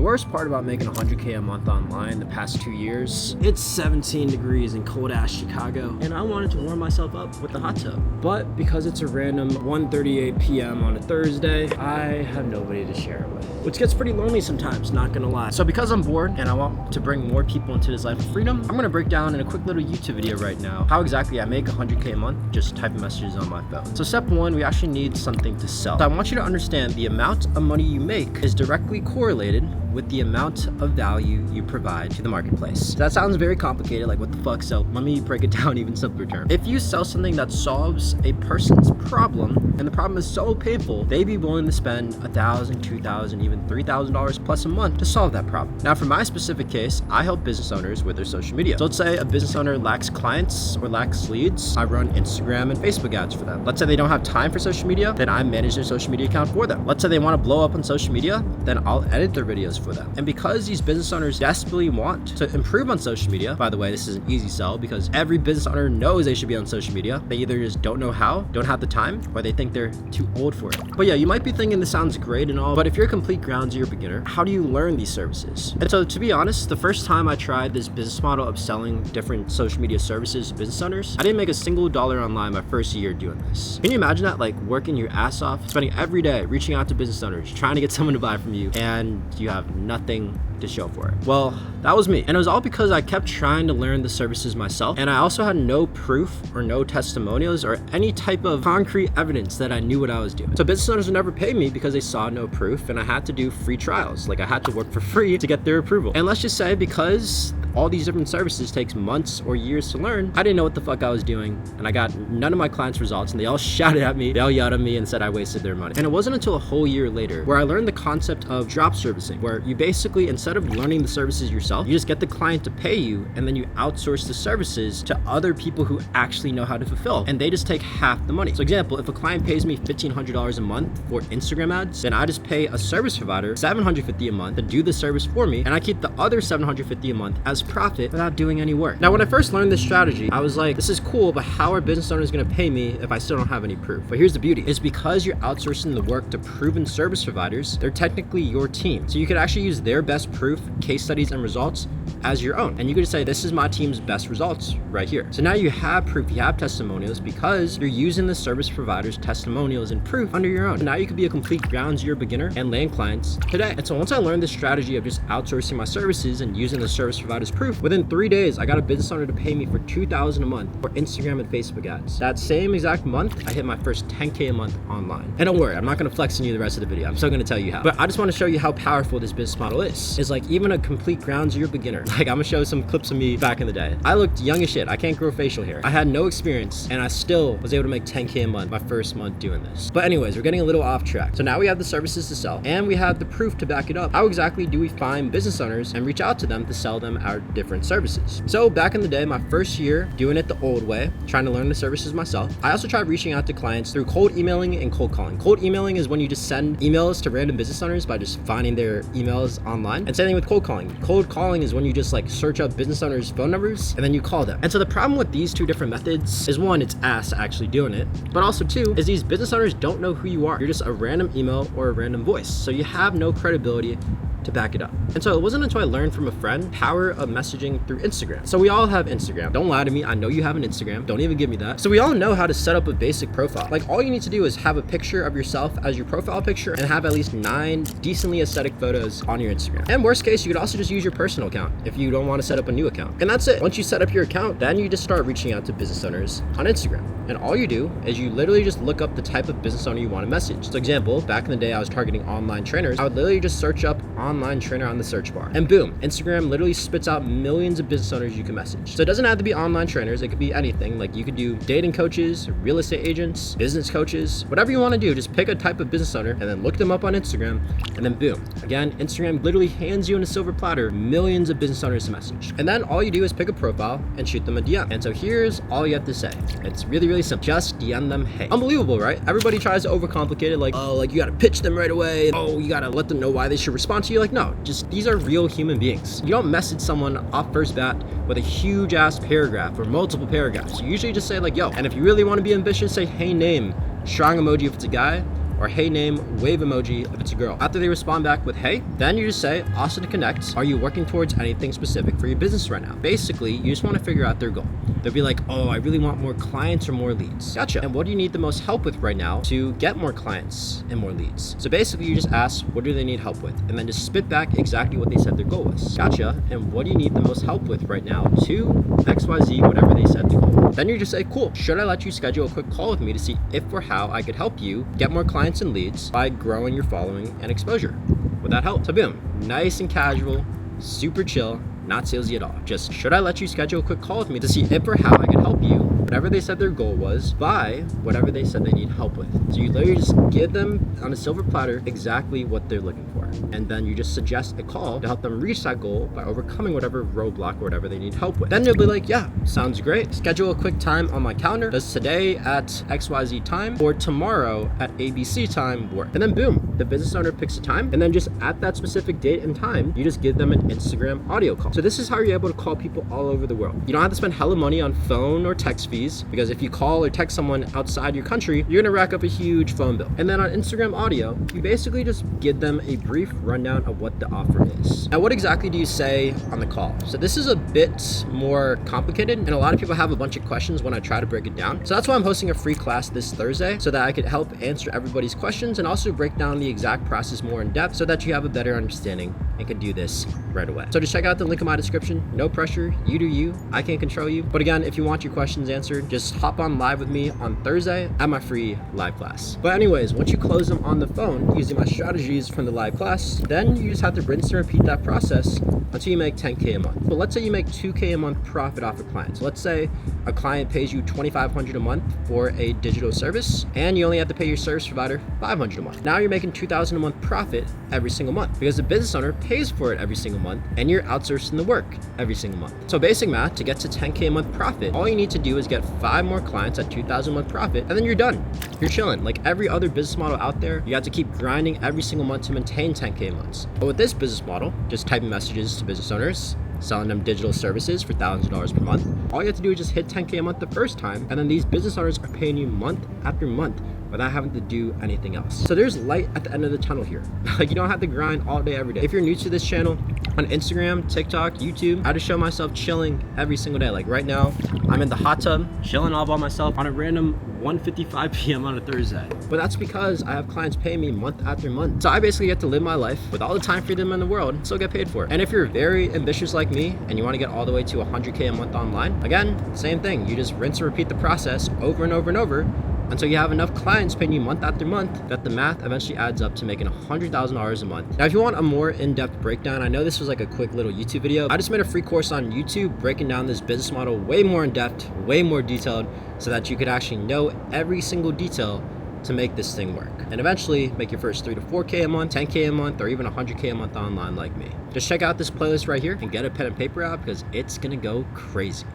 The worst part about making 100K a month online the past 2 years, It's 17 degrees in cold ass Chicago, and I wanted to warm myself up with the hot tub. but because it's a random 1:38 p.m. on a Thursday, I have nobody to share it with. Which gets pretty lonely sometimes, not gonna lie. So because I'm bored and I want to bring more people into this life of freedom, I'm gonna break down in a quick little YouTube video right now how exactly I make 100K a month just typing messages on my phone. So step one, we actually need something to sell. So I want you to understand the amount of money you make is directly correlated with the amount of value you provide to the marketplace. So that sounds very complicated, like what the fuck? So let me break it down even simpler terms. If you sell something that solves a person's problem, and the problem is so painful, they'd be willing to spend $1,000, $2,000, even $3,000 plus a month to solve that problem. Now, for my specific case, I help business owners with their social media. So let's say a business owner lacks clients or lacks leads. I run Instagram and Facebook ads for them. Let's say they don't have time for social media, then I manage their social media account for them. Let's say they want to blow up on social media, then I'll edit their videos for them. And because these business owners desperately want to improve on social media, by the way, this is an easy sell because every business owner knows they should be on social media. They either just don't know how, don't have the time, or they think they're too old for it. But yeah, you might be thinking this sounds great and all, but if you're a complete ground zero beginner, how do you learn these services? And so to be honest, the first time I tried this business model of selling different social media services to business owners, I didn't make a single dollar online my first year doing this. Can you imagine that? Like working your ass off, spending every day reaching out to business owners, trying to get someone to buy from you, and you have nothing to show for it. Well, that was me. And it was all because I kept trying to learn the services myself. And I also had no proof or no testimonials or any type of concrete evidence that I knew what I was doing. So business owners would never pay me because they saw no proof, and I had to do free trials. Like I had to work for free to get their approval. And let's just say because all these different services takes months or years to learn, I didn't know what the fuck I was doing, and I got none of my clients' results, and they all shouted at me, they all yelled at me and said I wasted their money. And it wasn't until a whole year later where I learned the concept of drop servicing, where you basically, instead of learning the services yourself, you just get the client to pay you, and then you outsource the services to other people who actually know how to fulfill, and they just take half the money. So example, if a client pays me $1,500 a month for Instagram ads, then I just pay a service provider $750 a month to do the service for me, and I keep the other $750 a month as profit without doing any work. Now, when I first learned this strategy, I was like, this is cool, but how are business owners gonna pay me if I still don't have any proof? But here's the beauty. It's because you're outsourcing the work to proven service providers, they're technically your team. So you could actually use their best proof, case studies, and results as your own. And you could say, this is my team's best results right here. So now you have proof, you have testimonials because you're using the service provider's testimonials and proof under your own. So now you could be a complete ground zero beginner and land clients today. And so once I learned this strategy of just outsourcing my services and using the service provider's proof, within 3 days, I got a business owner to pay me for $2,000 a month for Instagram and Facebook ads. That same exact month, I hit my first 10K a month online. And don't worry, I'm not gonna flex on you the rest of the video. I'm still gonna tell you how. But I just wanna show you how powerful this business model is. It's like even a complete ground zero beginner. Like I'm gonna show some clips of me back in the day. I looked young as shit. I can't grow facial hair. I had no experience, and I still was able to make 10K a month my first month doing this. But anyways, we're getting a little off track. So now we have the services to sell, and we have the proof to back it up. How exactly do we find business owners and reach out to them to sell them our different services? So back in the day, my first year doing it the old way, trying to learn the services myself, I also tried reaching out to clients through cold emailing and cold calling. Cold emailing is when you just send emails to random business owners by just finding their emails online. And same thing with cold calling. Cold calling is when you just like search up business owners' phone numbers and then you call them. And so the problem with these two different methods is one, it's ass actually doing it, but also two, is these business owners don't know who you are. You're just a random email or a random voice. So you have no credibility to back it up. And so it wasn't until I learned from a friend power of messaging through Instagram. So we all have Instagram. Don't lie to me. I know you have an Instagram. Don't even give me that. So we all know how to set up a basic profile. Like all you need to do is have a picture of yourself as your profile picture and have at least 9 decently aesthetic photos on your Instagram. And worst case, you could also just use your personal account if you don't want to set up a new account. And that's it. Once you set up your account, then you just start reaching out to business owners on Instagram. And all you do is you literally just look up the type of business owner you want to message. So example, back in the day, I was targeting online trainers. I would literally just search up online trainer on the search bar. And boom, Instagram literally spits out millions of business owners you can message. So it doesn't have to be online trainers. It could be anything. Like you could do dating coaches, real estate agents, business coaches, whatever you want to do. Just pick a type of business owner and then look them up on Instagram. And then boom, again, Instagram literally hands you in a silver platter millions of business owners to message. And then all you do is pick a profile and shoot them a DM. And so here's all you have to say. It's really, really simple. Just DM them, hey. Unbelievable, right? Everybody tries to overcomplicate it. Like, oh, like you got to pitch them right away. Oh, you got to let them know why they should respond to you. Like, no, just these are real human beings. You don't message someone off first bat with a huge ass paragraph or multiple paragraphs. You usually just say like, yo, and if you really want to be ambitious, say, hey, name, strong emoji if it's a guy, or hey name, wave emoji if it's a girl. After they respond back with hey, then you just say, awesome to connect. Are you working towards anything specific for your business right now? Basically, you just want to figure out their goal. They'll be like, oh, I really want more clients or more leads. Gotcha. And what do you need the most help with right now to get more clients and more leads? So basically, you just ask, what do they need help with? And then just spit back exactly what they said their goal was. Gotcha. And what do you need the most help with right now to XYZ, whatever they said the goal? Then you just say, cool, should I let you schedule a quick call with me to see if or how I could help you get more clients and leads by growing your following and exposure? Would that help? So boom, nice and casual, super chill, not salesy at all. Just, should I let you schedule a quick call with me to see if or how I can help you, whatever they said their goal was, by whatever they said they need help with. So you literally just give them on a silver platter exactly what they're looking for. And then you just suggest a call to help them reach that goal by overcoming whatever roadblock or whatever they need help with. Then they'll be like, yeah, sounds great. Schedule a quick time on my calendar. Does today at XYZ time or tomorrow at ABC time work? And then boom, the business owner picks a time, and then just at that specific date and time, you just give them an Instagram audio call. So this is how you're able to call people all over the world. You don't have to spend hella money on phone or text fees, because if you call or text someone outside your country, you're gonna rack up a huge phone bill. And then on Instagram audio, you basically just give them a brief rundown of what the offer is. Now, what exactly do you say on the call? So this is a bit more complicated, and a lot of people have a bunch of questions when I try to break it down. So that's why I'm hosting a free class this Thursday, so that I could help answer everybody's questions and also break down the exact process more in depth so that you have a better understanding and can do this right away. So just check out the link in my description. No pressure, you do you, I can't control you. But again, if you want your questions answered, just hop on live with me on Thursday at my free live class. But anyways, once you close them on the phone using my strategies from the live class, then you just have to rinse and repeat that process until you make 10K a month. But let's say you make 2K a month profit off a client. So let's say a client pays you $2,500 a month for a digital service, and you only have to pay your service provider $500 a month. Now you're making $2,000 a month profit every single month because the business owner pays for it every single month, and you're outsourcing the work every single month. So basic math, to get to 10K a month profit, all you need to do is get 5 more clients at $2,000 a month profit, and then you're done. You're chilling. Like every other business model out there, you have to keep grinding every single month to maintain 10K a month. But with this business model, just typing messages to business owners, selling them digital services for thousands of dollars per month, all you have to do is just hit 10K a month the first time, and then these business owners are paying you month after month without having to do anything else. So there's light at the end of the tunnel here. Like you don't have to grind all day, every day. If you're new to this channel, on Instagram, TikTok, YouTube, I just show myself chilling every single day. Like right now, I'm in the hot tub, chilling all by myself on a random 1:55 p.m. on a Thursday. But that's because I have clients paying me month after month. So I basically get to live my life with all the time freedom in the world and still get paid for it. And if you're very ambitious like me and you want to get all the way to 100K a month online, again, same thing. You just rinse and repeat the process over and over and over until you have enough clients paying you month after month that the math eventually adds up to making $100,000 a month. Now, if you want a more in-depth breakdown, I know this was like a quick little YouTube video. I just made a free course on YouTube breaking down this business model way more in depth, way more detailed, so that you could actually know every single detail to make this thing work and eventually make your first 3 to 4K a month, 10K a month, or even 100K a month online like me. Just check out this playlist right here and get a pen and paper out because it's gonna go crazy.